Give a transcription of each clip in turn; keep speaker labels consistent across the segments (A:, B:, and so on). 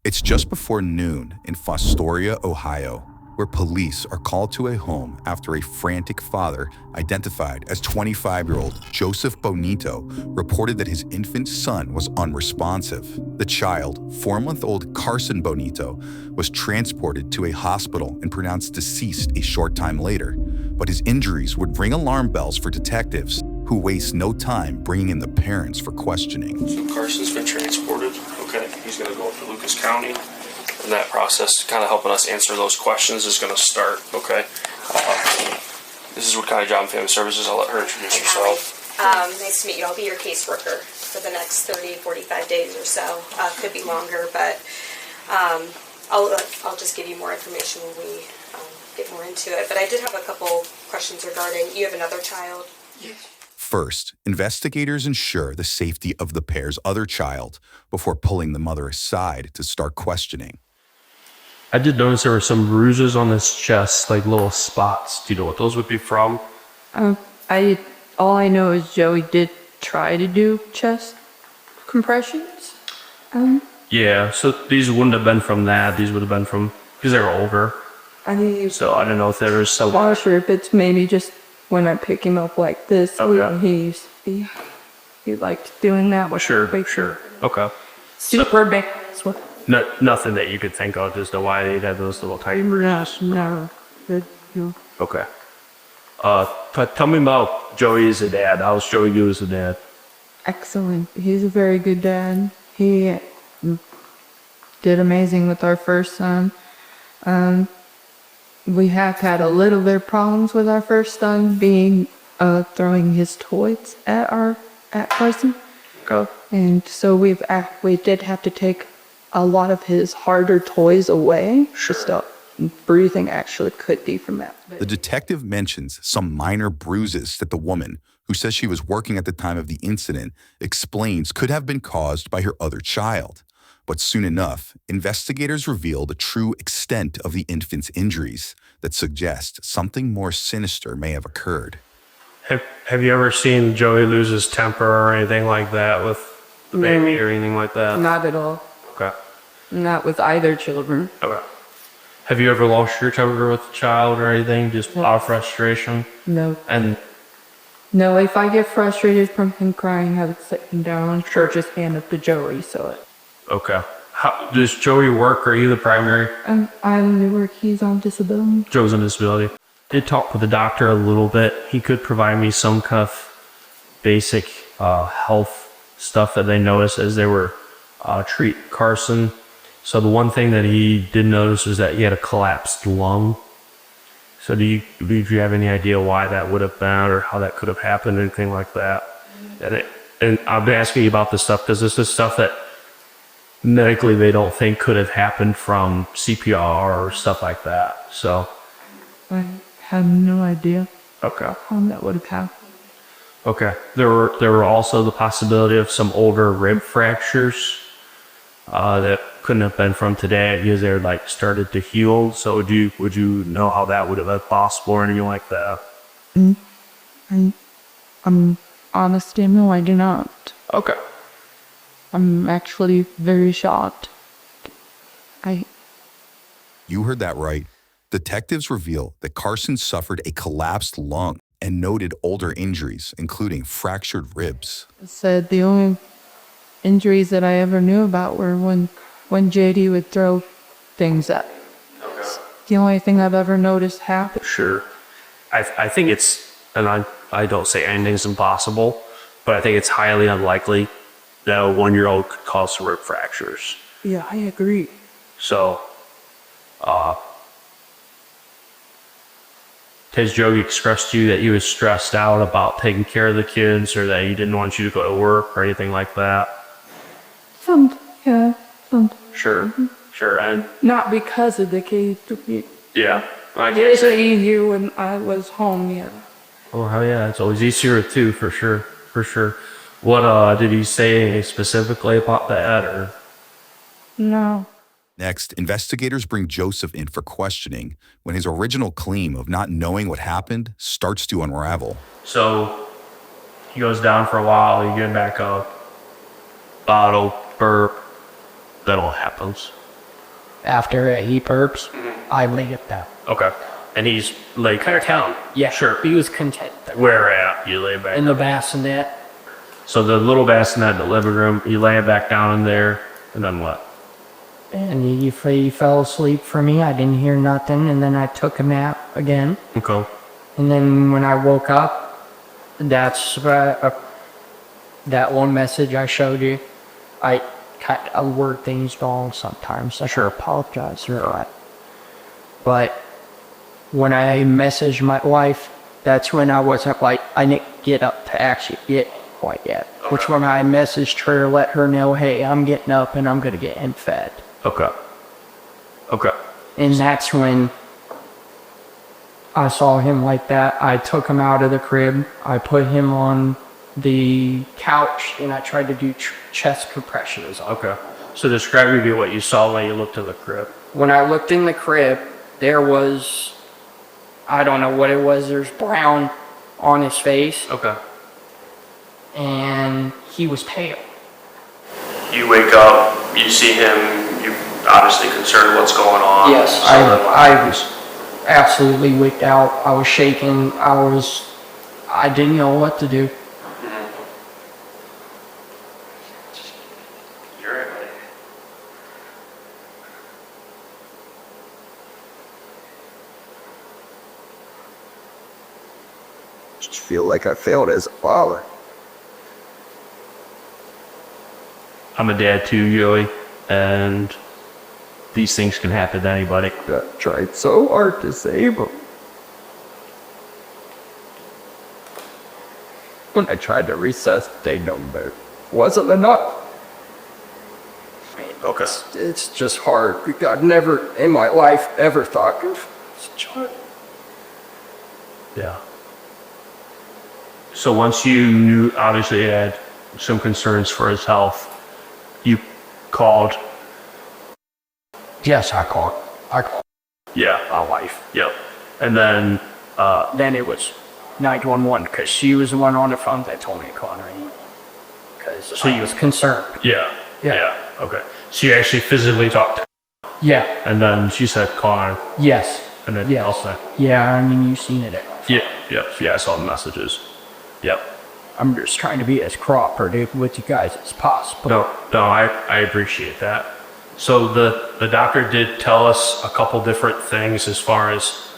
A: It's just before noon in Fostoria, Ohio, where police are called to a home after a frantic father, identified as 25-year-old Joseph Bonito, reported that his infant son was unresponsive. The child, 4-month-old Carson Bonito, was transported to a hospital and pronounced deceased a short time later, but his injuries would ring alarm bells for detectives, who waste no time bringing in the parents for questioning.
B: So Carson's been transported. Okay, he's going to go up to Lucas County. And that process, kind of helping us answer those questions, is going to start. Okay. This is what kind of job and family services. I'll let her introduce herself.
C: Nice to meet you. I'll be your caseworker for the next 30, 45 days or so. Could be longer, but I'll just give you more information when we get more into it. But I did have a couple questions regarding, you have another child?
B: Yes.
A: First, investigators ensure the safety of the pair's other child before pulling the mother aside to start questioning.
B: I did notice there were some bruises on his chest, like little spots. Do you know what those would be from?
D: All I know is Joey did try to do chest compressions.
B: Yeah, so these wouldn't have been from that. These would have been from, because they were older. So I don't know if there was some.
D: I'm not sure if it's maybe just when I pick him up like this.
B: Okay.
D: He liked doing that.
B: Well, sure. Okay.
D: Super big.
B: Nothing that you could think of as to why they'd have those little tiny.
D: No.
B: Okay. But tell me about Joey as a dad. How's Joey do as a dad?
D: Excellent. He's a very good dad. He did amazing with our first son. We have had a little bit of problems with our first son being throwing his toys at Carson.
B: Okay.
D: And so we did have to take a lot of his harder toys away.
B: Sure.
D: Just breathing actually could be from that.
A: The detective mentions some minor bruises that the woman, who says she was working at the time of the incident, explains could have been caused by her other child. But soon enough, investigators reveal the true extent of the infant's injuries that suggest something more sinister may have occurred.
B: Have you ever seen Joey lose his temper or anything like that with the baby or anything like that?
D: Not at all.
B: Okay.
D: Not with either children.
B: Okay. Have you ever lost your temper with a child or anything, just out of frustration?
D: No.
B: And
D: No, if I get frustrated from him crying, I would sit him down or just hand it to Joey.
B: okay. How does Joey work? Are you the primary?
D: I only work. He's on disability.
B: Joe's on disability. Did talk with the doctor a little bit. He could provide me some kind of basic health stuff that they noticed as they were treat Carson. So the one thing that he did notice was that he had a collapsed lung. So do you have any idea why that would have been or how that could have happened, anything like that? And I've been asking you about this stuff because this is stuff that medically they don't think could have happened from CPR or stuff like that. So
D: I have no idea
B: okay.
D: how that would have happened.
B: Okay. There were also the possibility of some older rib fractures that couldn't have been from today because they're like started to heal. So would you know how that would have been possible or anything like that?
D: I'm honest, no, I do not.
B: Okay.
D: I'm actually very shocked.
A: You heard that right. Detectives reveal that Carson suffered a collapsed lung and noted older injuries, including fractured ribs.
D: Said the only injuries that I ever knew about were when JD would throw things at me.
B: Okay.
D: The only thing I've ever noticed happen.
B: Sure. I think it's, and I don't say anything's impossible, but I think it's highly unlikely that a 1-year-old could cause some rib fractures.
D: Yeah, I agree.
B: So, has Joey expressed to you that he was stressed out about taking care of the kids or that he didn't want you to go to work or anything like that?
D: Yeah.
B: Sure. Sure. And
D: Not because of the kids.
B: yeah. I
D: It
B: guess.
D: was easier when I was home, yeah.
B: Oh, hell yeah. It's always easier too, for sure. For sure. What, did he say specifically about that or?
D: No.
A: Next, investigators bring Joseph in for questioning when his original claim of not knowing what happened starts to unravel.
B: So he goes down for a while, you get back up, bottle, burp, that all happens.
E: After he burps, I laid it down.
B: Okay. And he's laid kind of down.
E: Yeah,
B: Sure.
E: He was content
B: Where at? You lay back.
E: in the bassinet.
B: So the little bassinet in the living room, you lay it back down in there, and then what?
E: And he fell asleep for me. I didn't hear nothing, and then I took a nap again.
B: Okay.
E: And then when I woke up, that's that one message I showed you. I word things wrong sometimes. I sure apologize for that. But when I messaged my wife, that's when I wasn't like, I didn't get up to actually get quite yet. Which when I messaged her, let her know, hey, I'm getting up and I'm going to get him fed.
B: Okay. Okay.
E: And that's when I saw him like that. I took him out of the crib. I put him on the couch and I tried to do chest compressions.
B: Okay. So describe to me what you saw when you looked in the crib.
E: When I looked in the crib, there was, I don't know what it was, there's brown on his face.
B: Okay.
E: And he was pale.
B: You wake up, you see him, you're obviously concerned what's going on.
E: Yes, I was absolutely wicked out. I was shaking. I didn't know what to do.
B: You're right, buddy.
F: Just feel like I failed as a father.
B: I'm a dad too, Joey, and these things can happen to anybody.
F: I tried so hard to save him. When I tried to resuscitate him, but it wasn't enough.
B: Okay.
F: It's just hard. I've never in my life ever thought of such hard.
B: Yeah. So once you knew, obviously, you had some concerns for his health, you called.
E: Yes, I called.
B: Yeah.
E: My wife.
B: Yep. And then,
E: Then it was 911 because she was the one on the phone that told me to call her. Because she was concerned.
B: yeah.
E: Yeah.
B: Yeah. Okay. So you actually physically talked to her,
E: Yeah.
B: and then she said, call her,
E: Yes.
B: and then
E: Yes.
B: also.
E: Yeah, I mean, you've seen it.
B: Yeah. Yep. Yeah, I saw the messages. Yep.
E: I'm just trying to be as cooperative with you guys as possible.
B: No, I appreciate that. So the doctor did tell us a couple different things as far as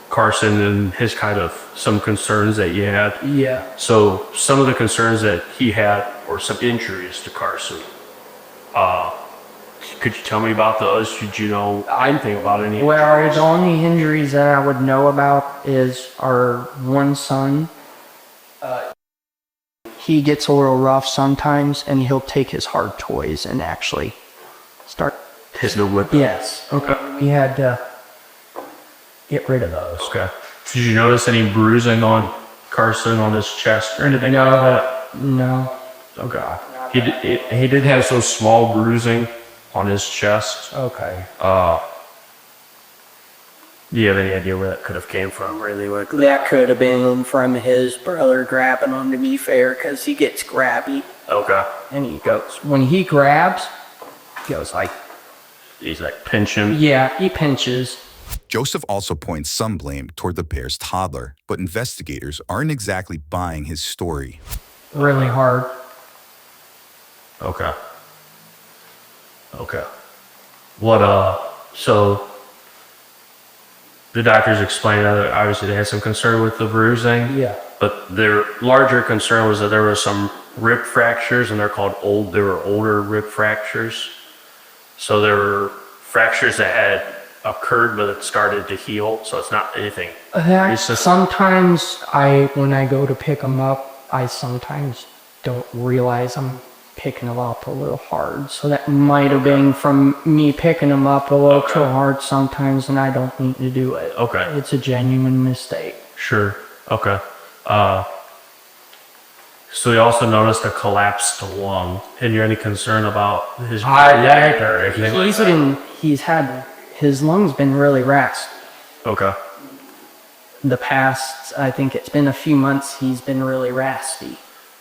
B: Carson and his kind of some concerns that you had.
E: Yeah.
B: So some of the concerns that he had were some injuries to Carson. Could you tell me about those? Did you know anything about any?
E: Well, the only injuries that I would know about is our one son. He gets a little rough sometimes, and he'll take his hard toys and actually start.
B: His new whip?
E: Yes. Okay. We had to get rid of those.
B: Okay. Did you notice any bruising on Carson on his chest or anything like that?
E: No.
B: Okay. He did have some small bruising on his chest.
E: Okay.
B: Do you have any idea where that could have came from, really? Like,
E: That could have been from his brother grabbing him, to be fair, because he gets grabby.
B: okay.
E: And he goes, when he grabs, he goes like,
B: He's like pinching.
E: yeah, he pinches.
A: Joseph also points some blame toward the pair's toddler, but investigators aren't exactly buying his story.
E: Really hard.
B: Okay. Okay. So the doctors explained that obviously they had some concern with the bruising.
E: Yeah.
B: But their larger concern was that there were some rib fractures, and they were older rib fractures. So there were fractures that had occurred, but it started to heal. So it's not anything. It's just-
E: Sometimes when I go to pick them up, I sometimes don't realize I'm picking them up a little hard. So that might have been from me picking them up a little too hard sometimes, and I don't need to do it.
B: Okay.
E: It's a genuine mistake.
B: Sure. Okay. So you also noticed a collapsed lung. And you're any concern about his leg or anything?
E: His lungs been really rasped.
B: Okay.
E: The past, I think it's been a few months, he's been really raspy.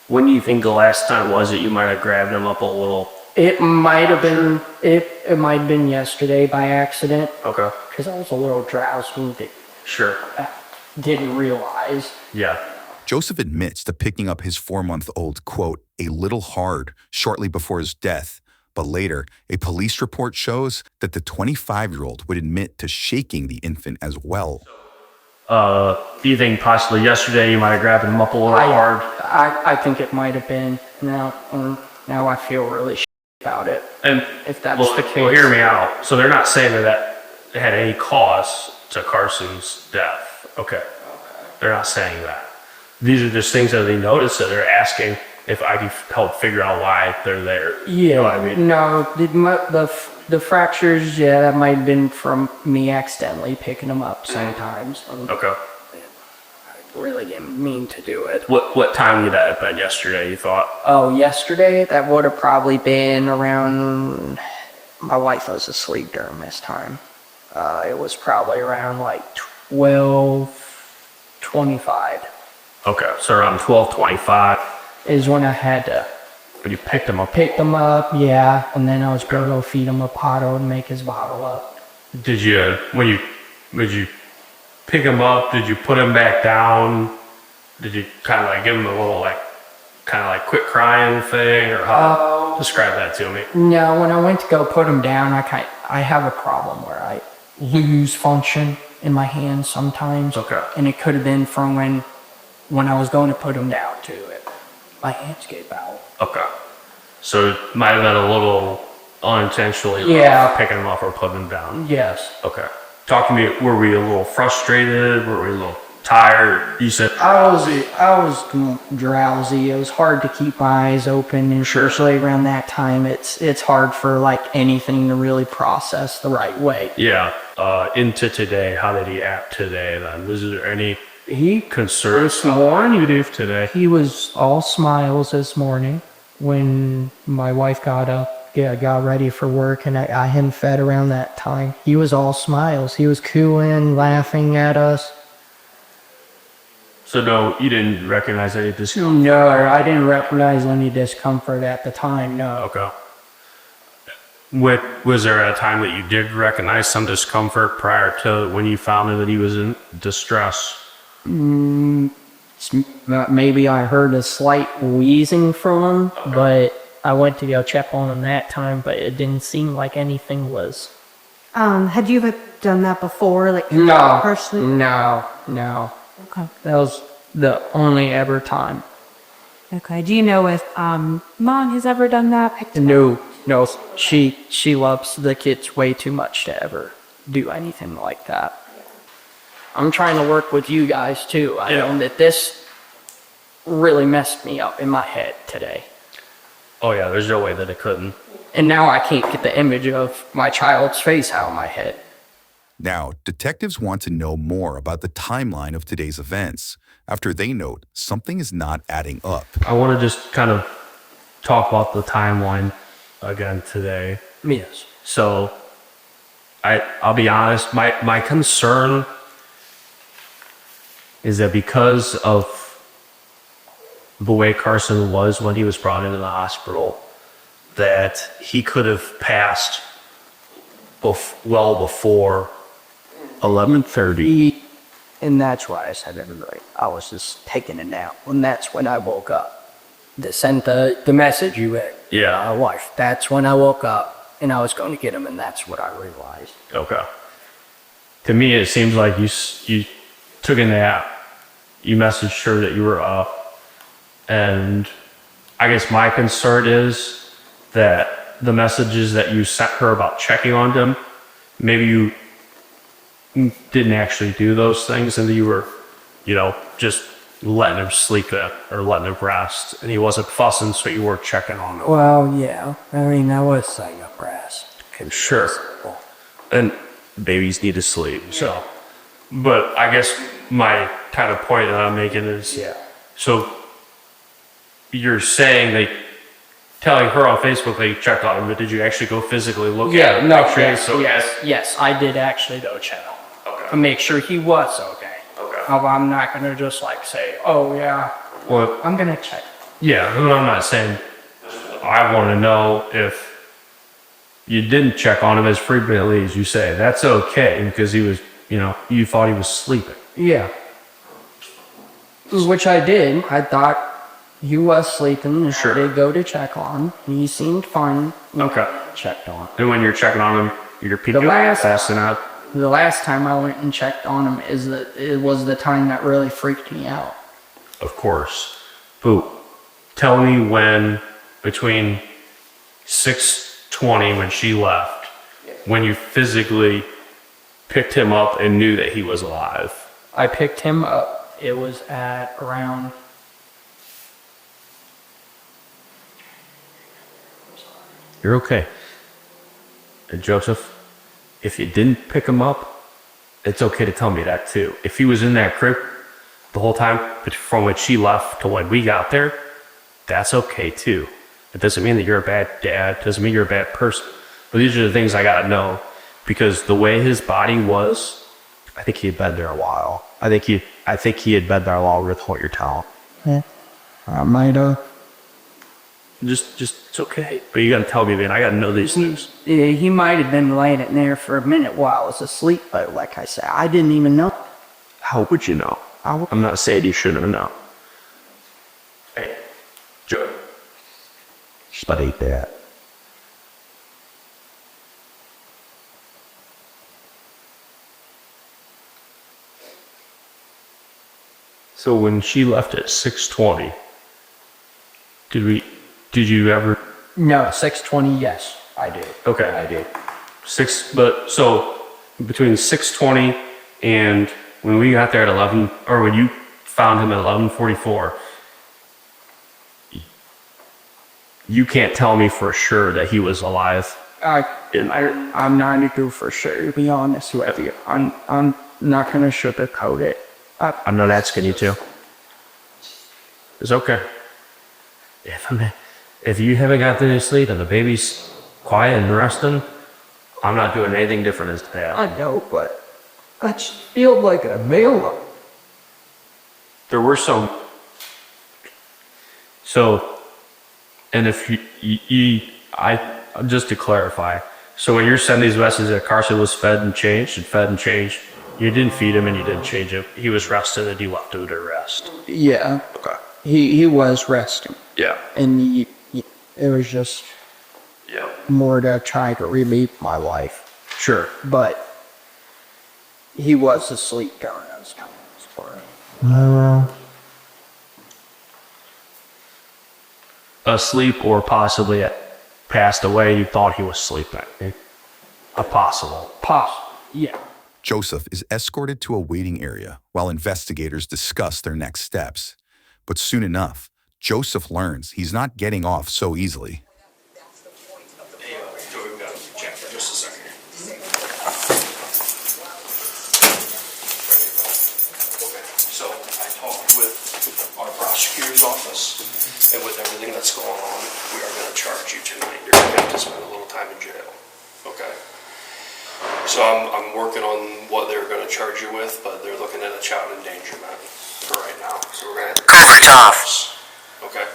B: When do you think the last time was that you might have grabbed him up a little
E: It might have been, it might have been yesterday by accident.
B: Okay.
E: Because I was a little drowsy.
B: Sure.
E: I didn't realize.
B: Yeah.
A: Joseph admits to picking up his 4-month-old, quote, a little hard shortly before his death. But later, a police report shows that the 25-year-old would admit to shaking the infant as well.
B: Do you think possibly yesterday you might have grabbed him up a little hard?
E: I think it might have been. Now I feel really about it.
B: And
E: If that's
B: well,
E: the case.
B: well, hear me out. So they're not saying that it had any cause to Carson's death. Okay. They're not saying that. These are just things that they notice that they're asking if I can help figure out why they're there.
E: Yeah.
B: You know what I mean?
E: No, the fractures, yeah, that might have been from me accidentally picking them up sometimes.
B: Okay.
E: I really didn't mean to do it.
B: What time would that have been yesterday, you thought?
E: Oh, yesterday? That would have probably been around... My wife was asleep during this time. It was probably around like 12:25
B: Okay, so around 12:25.
E: is when I had to
B: But you picked him up.
E: pick them up, yeah, and then I was gonna go feed him a bottle and make his bottle up.
B: Did you pick him up? Did you put him back down? Did you kind of like give him a little kind of like quit crying thing, or how? Describe that to me.
E: No, when I went to go put him down, I have a problem where I lose function in my hands sometimes.
B: Okay.
E: And it could have been from when I was going to put him down to it. My hands gave out.
B: Okay. So it might have been a little unintentionally
E: Yeah.
B: picking him up or putting him down.
E: Yes.
B: Okay. Talk to me. Were we a little frustrated? Were we a little tired? You said
E: I was drowsy. It was hard to keep my eyes open, and especially around that time, it's hard for like anything to really process the right way.
B: yeah. Into today, how did he act today? Then was there any concerns on you did today?
E: He was all smiles this morning when my wife got up, got ready for work, and I had him fed around that time. He was all smiles. He was cooing, laughing at us.
B: So no, you didn't recognize any discomfort.
E: No, I didn't recognize any discomfort at the time, no.
B: Okay. Was there a time that you did recognize some discomfort prior to when you found that he was in distress?
E: Maybe I heard a slight wheezing from him, but I went to go check on him that time, but it didn't seem like anything was.
G: Had you ever done that before, like
E: No,
G: personally?
E: no.
G: Okay.
E: That was the only ever time.
G: Okay. Do you know if mom has ever done that?
E: No, she loves the kids way too much to ever do anything like that. I'm trying to work with you guys too. I know that this really messed me up in my head today.
B: Oh yeah, there's no way that it couldn't.
E: And now I can't get the image of my child's face out of my head.
A: Now, detectives want to know more about the timeline of today's events after they note something is not adding up.
B: I want to just kind of talk about the timeline again today.
E: Yes.
B: So I'll be honest, my concern is that because of the way Carson was when he was brought into the hospital, that he could have passed well before 11:30.
E: And that's why I said everybody, I was just taking a nap. And that's when I woke up. They sent the message you read.
B: Yeah.
E: My wife. That's when I woke up and I was going to get him, and that's what I realized.
B: Okay. To me, it seems like you took a nap. You messaged her that you were up, and I guess my concern is that the messages that you sent her about checking on them, maybe you didn't actually do those things, and you were, just letting him sleep or letting him rest, and he wasn't fussing, so you weren't checking on him.
E: Well, yeah. I mean, I was saying a rest.
B: Sure. And babies need to sleep, so. But I guess my kind of point that I'm making is, so you're saying telling her on Facebook they checked on him, but did you actually go physically look at him?
E: Yes, I did actually go check on him.
B: Okay.
E: To make sure he was okay.
B: Okay.
E: I'm not going to just say, oh yeah,
B: Well,
E: I'm going to check.
B: yeah, I'm not saying I want to know if you didn't check on him as frequently as you say. That's okay because he was, you thought he was sleeping.
E: Yeah. Which I did. I thought he was sleeping.
B: Sure.
E: I did go to check on him. He seemed fine.
B: Okay.
E: Checked on him.
B: And when you're checking on him, you're peeking passing out.
E: The last time I went and checked on him it was the time that really freaked me out.
B: Of course. Boo. Tell me when, between 6:20 when she left, when you physically picked him up and knew that he was alive.
E: I picked him up. It was at around...
B: You're okay. And Joseph, if you didn't pick him up, it's okay to tell me that too. If he was in that crib the whole time from when she left to when we got there, that's okay too. It doesn't mean that you're a bad dad. It doesn't mean you're a bad person. But these are the things I gotta know, because the way his body was, I think he had been there a while. I think he had been there longer than what you're telling.
E: Yeah. I might have.
B: Just it's okay. But you gotta tell me, man. I gotta know these things.
E: Yeah, he might have been laying in there for a minute while I was asleep, but like I said, I didn't even know.
B: How would you know? I'm not saying you shouldn't know. Hey, Joe.
H: But ain't that.
B: So when she left at 6:20, did you ever?
E: No, 6:20, yes, I did.
B: Okay,
E: I did.
B: So between 6:20 and when we got there at 11, or when you found him at 11:44, you can't tell me for sure that he was alive.
E: I'm not gonna do for sure, to be honest with you. I'm not gonna sugarcoat it.
B: I'm not asking you to. It's okay. If you haven't gotten any sleep and the baby's quiet and resting, I'm not doing anything different as dad.
F: I know, but I just feel like a male.
B: There were some. So, and if just to clarify, so when you're sending these messages that Carson was fed and changed, you didn't feed him and you didn't change him. He was resting and you left him to rest.
E: Yeah.
B: Okay.
E: He was resting.
B: Yeah.
E: And it was just more to try to relieve my life.
B: Sure.
E: But he was asleep during those times for it.
B: Asleep or possibly passed away. You thought he was sleeping. Possible.
E: Yeah.
A: Joseph is escorted to a waiting area while investigators discuss their next steps. But soon enough, Joseph learns he's not getting off so easily.
B: Hey, Joey, we got to check for just a second. Okay, so I talked with our prosecutor's office, and with everything that's going on, we are going to charge you tonight. You're going to have to spend a little time in jail. Okay. So I'm working on what they're going to charge you with, but they're looking at a child endangerment for right now. So we're going to have to cover tough. Okay.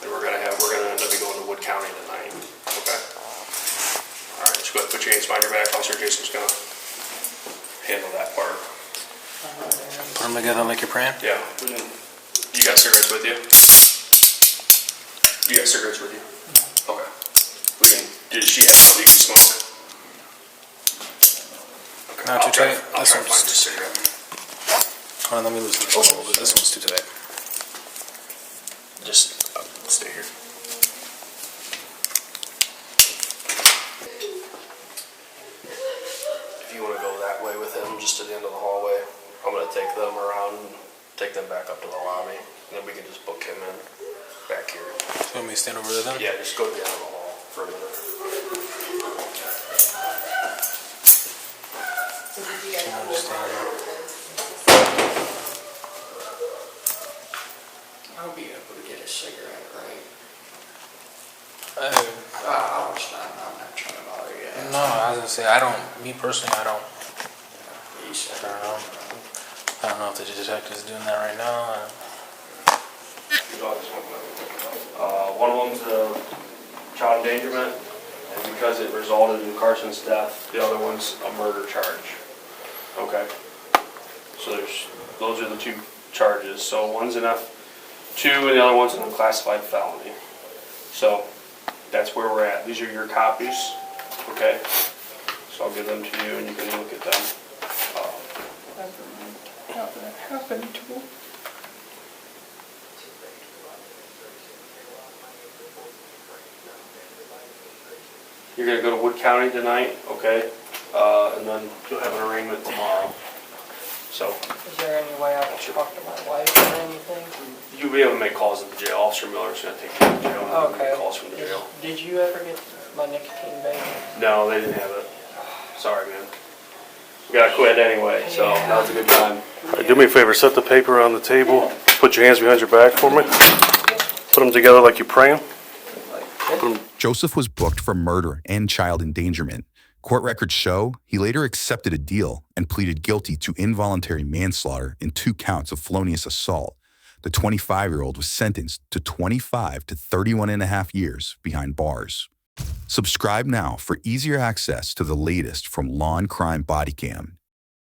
B: And we're gonna end up going to Wood County tonight. Okay. All right. Just go ahead and put your hands behind your back. Officer Jason's gonna handle that part.
I: Put them together like you're praying?
B: Yeah. You got cigarettes with you? You got cigarettes with you? Okay. Did she have something you can smoke? Okay.
I: Not too tight.
B: I'll
I: This
B: try to find
I: one's
B: a cigarette.
I: Hold on, let me loosen this one a little bit. This one's too tight.
B: Just stay here. If you want to go that way with him, just to the end of the hallway, I'm going to take them around and take them back up to the lobby. And then we can just book him in back here.
I: You want me to stand over there then?
B: Yeah, just go to the end of the hall for a minute.
E: I'll be able to get a cigarette, right?
I: I'm
E: I'm not trying to bother you.
I: no, I was gonna say, me personally, I don't know. I don't know if the detective's doing that right now.
B: One of them's child endangerment, and because it resulted in Carson's death, the other one's a murder charge. Okay? So those are the two charges. So one's an F2 and the other one's an unclassified felony. So that's where we're at. These are your copies. Okay? So I'll give them to you and you can look at them.
F: How did that happen to him?
B: You're going to go to Wood County tonight, okay? And then you'll have an arraignment tomorrow. So
E: Is there any way I can talk to my wife or anything?
B: you'll be able to make calls at the jail. Officer Miller's going to take you to the jail and
E: Okay.
B: make calls from the jail.
E: Did you ever get my nicotine baby?
B: No, they didn't have it. Sorry, man. We got to quit anyway, so that was a good time.
J: Do me a favor, set the paper on the table, put your hands behind your back for me. Put them together like you're praying.
A: Joseph was booked for murder and child endangerment. Court records show he later accepted a deal and pleaded guilty to involuntary manslaughter in 2 counts of felonious assault. The 25-year-old was sentenced to 25 to 31 and a half years behind bars. Subscribe now for easier access to the latest from Law&Crime BodyCam